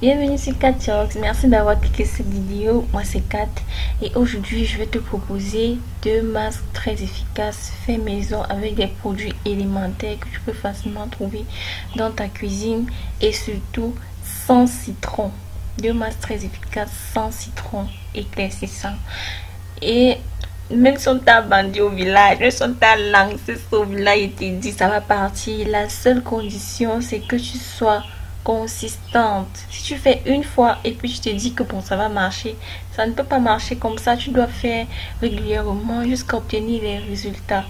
Bienvenue sur Catjox, merci d'avoir cliqué cette vidéo. Moi c'est Kat et aujourd'hui je vais te proposer deux masques très efficaces faits maison avec des produits élémentaires que tu peux facilement trouver dans ta cuisine et surtout sans citron. Deux masques très efficaces sans citron éclaircissant. Et même si on t'a bandé au village, même si on t'a lancé au village et te dit ça va partir, la seule condition c'est que tu sois consistante. Si tu fais une fois et puis tu te dis que bon ça va marcher, ça ne peut pas marcher comme ça. Tu dois faire régulièrement jusqu'à obtenir les résultats.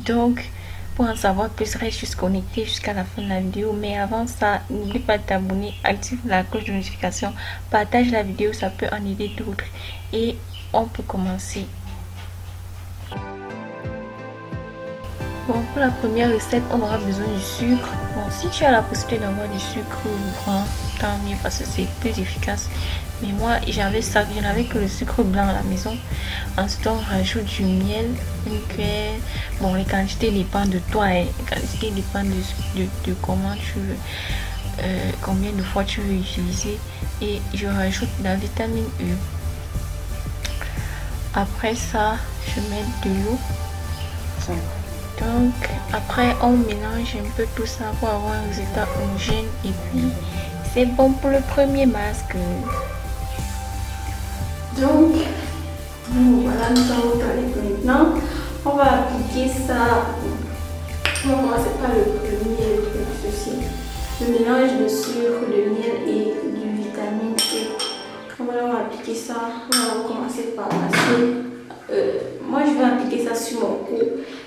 Donc pour en savoir plus, reste juste connecté jusqu'à la fin de la vidéo. Mais avant ça, n'oublie pas de t'abonner, active la cloche de notification, partage la vidéo, ça peut en aider d'autres. Et on peut commencer. Bon, pour la première recette, on aura besoin du sucre. Bon, si tu as la possibilité d'avoir du sucre brun, tant mieux parce que c'est plus efficace. Mais moi, j'avais que le sucre blanc à la maison. Ensuite, on rajoute du miel, une cuillère. Bon, les quantités dépendent de toi, hein. Les quantités dépendent de comment tu veux, combien de fois tu veux utiliser. Et je rajoute la vitamine E. Après ça, je mets de l'eau. Donc après on mélange un peu tout ça pour avoir un résultat homogène et puis c'est bon pour le premier masque. Donc voilà, nous allons parler maintenant. On va appliquer ça. On va commencer par le premier ceci. Le mélange de sucre, de miel et du vitamine C. On va appliquer ça. On va commencer par masser. Moi je vais appliquer ça sur mon cou,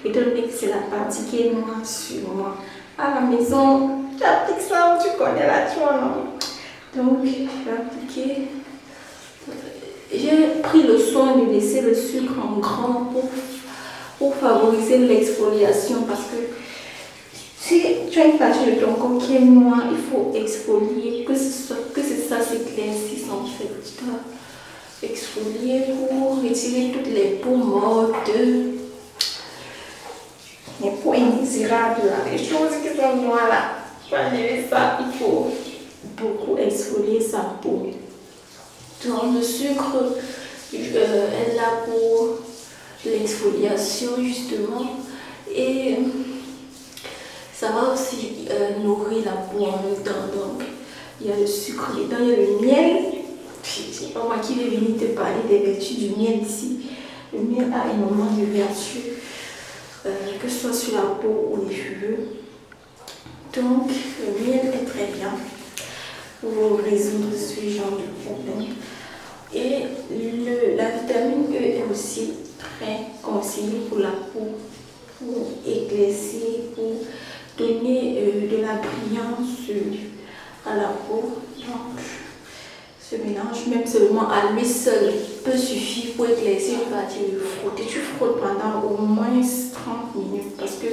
étant donné que c'est la partie qui est noire sur moi. À la maison, tu appliques ça, tu connais la toi, non? Donc je vais appliquer. J'ai pris le soin de laisser le sucre en grand pour favoriser l'exfoliation, parce que si tu as une partie de ton corps qui est noire, il faut exfolier, que c'est ça s'éclaircisse en fait. Tu dois exfolier pour retirer toutes les peaux mortes, les peaux indésirables, les choses qui sont noires là. Pour enlever ça, il faut beaucoup exfolier sa peau. Donc le sucre est là pour l'exfoliation justement, et ça va aussi nourrir la peau en même temps. Donc il y a le sucre dedans, il y a le miel. C'est pas moi qui vais venir te parler des vertus du miel ici. Le miel a énormément de vertus, que ce soit sur la peau ou les cheveux. Donc le miel est très bien pour résoudre ce genre de problème. Et la vitamine E est aussi très conseillée pour la peau, pour éclaircir, pour donner de la brillance à la peau. Donc ce mélange, même seulement à lui seul, peut suffire pour éclaircir une partie de frotter. Tu frottes pendant au moins 30 minutes, parce que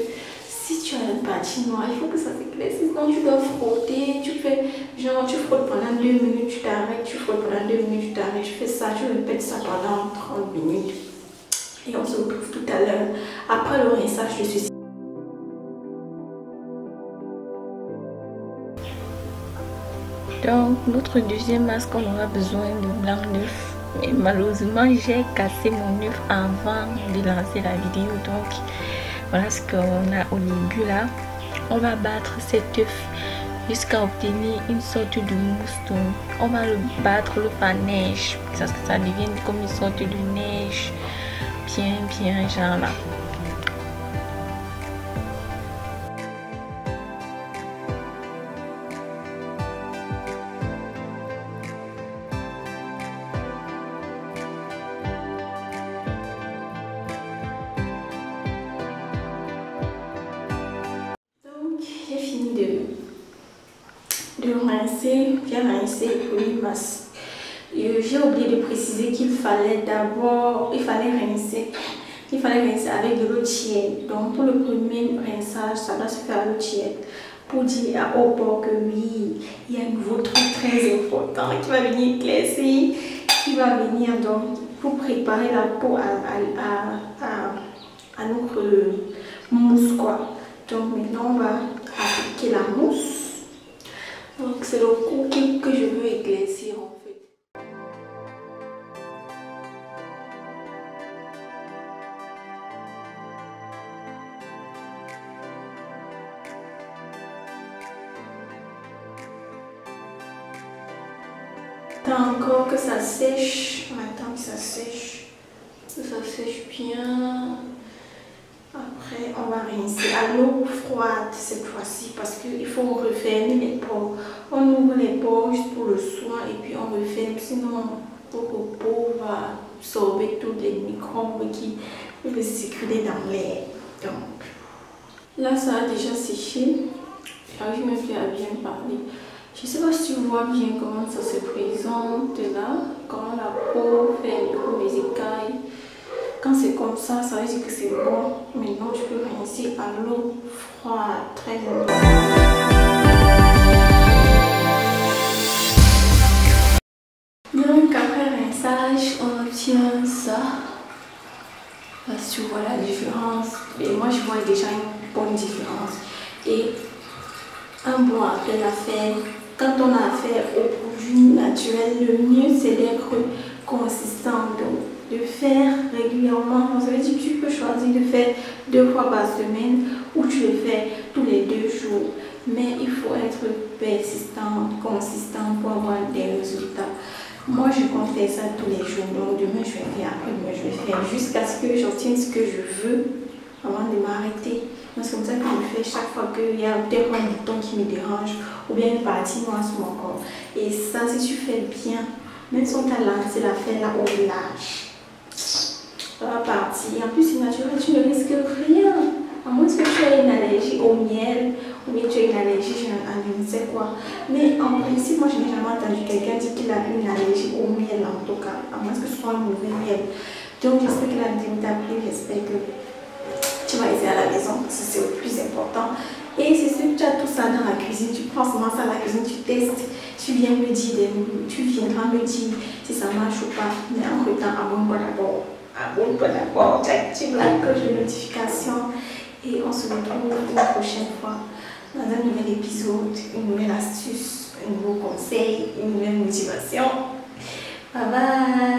si tu as une partie noire, il faut que ça s'éclaircisse. Donc tu dois frotter, tu fais genre tu frottes pendant 2 minutes, tu t'arrêtes, tu frottes pendant 2 minutes, tu t'arrêtes, tu fais ça, tu répètes ça pendant 30 minutes. Et on se retrouve tout à l'heure après le rinçage de ceci. Donc notre deuxième masque, on aura besoin de blanc d'œuf. Mais malheureusement j'ai cassé mon œuf avant de lancer la vidéo. Donc voilà ce qu'on a au début là. On va battre cet œuf jusqu'à obtenir une sorte de mousse. Donc on va le battre, le faire neige, parce que ça devient comme une sorte de neige bien genre là. J'ai fini de rincer, bien rincer une masse. J'ai oublié de préciser qu'il fallait d'abord, rincer avec de l'eau tiède. Donc pour le premier rinçage, ça doit se faire à l'eau tiède. Pour dire au port que oui, il y a un nouveau truc très important qui va venir éclaircir, qui va venir donc pour préparer la peau à notre mousse quoi. Donc maintenant on va appliquer la mousse. Donc c'est le cookie que je veux éclaircir en fait. Attends encore que ça sèche. On attend que ça sèche. Que ça sèche bien. Après, on va rincer à l'eau froide cette fois-ci parce qu'il faut refermer les pores. On ouvre les pores juste pour le soin et puis on referme. Sinon, votre peau va absorber tous les microbes qui peuvent circuler dans l'air. Donc, là, ça a déjà séché. J'arrive même plus à bien parler. Je ne sais pas si tu vois bien comment ça se présente là. Comment la peau fait un peu mes écailles. Quand c'est comme ça, ça veut dire que c'est bon. Maintenant, je peux rincer à l'eau froide, très bien. Donc, après rinçage, on obtient ça. Parce que tu vois la différence. Et moi, je vois déjà une bonne différence. Et un bon appel à faire. Quand on a affaire aux produits naturels, le mieux c'est d'être consistant. Donc, de faire régulièrement. Ça veut dire que tu peux choisir de faire 2 fois par semaine ou tu le fais tous les 2 jours. Mais il faut être persistant, consistant pour avoir des résultats. Moi, je compte faire ça tous les jours. Donc, demain, je vais faire, après-demain, je vais faire jusqu'à ce que j'obtienne ce que je veux avant de m'arrêter. C'est comme ça que je fais chaque fois qu'il y a peut-être un bouton qui me dérange ou bien une partie noire sur mon corps. Et ça, si tu fais bien, même si on t'a lancé l'affaire là au village, ça va partir. En plus, c'est naturel, tu ne risques rien. À moins que tu aies une allergie au miel ou bien tu aies une allergie à je ne sais quoi. Mais en principe, moi, je n'ai jamais entendu quelqu'un dire qu'il a une allergie au miel en tout cas. À moins que ce soit un mauvais miel. Donc, j'espère que la vidéo t'a plu. J'espère que tu vas essayer à la maison parce que c'est le plus important. Et c'est sûr que tu as tout ça dans la cuisine. Tu prends seulement ça à la cuisine, tu testes. Tu viens me dire, tu viendras me dire si ça marche ou pas. Mais en temps, abonne-toi d'abord. Abonne-toi d'abord. Tu actives la cloche de notification. Et on se retrouve une prochaine fois dans un nouvel épisode, une nouvelle astuce, un nouveau conseil, une nouvelle motivation. Bye bye.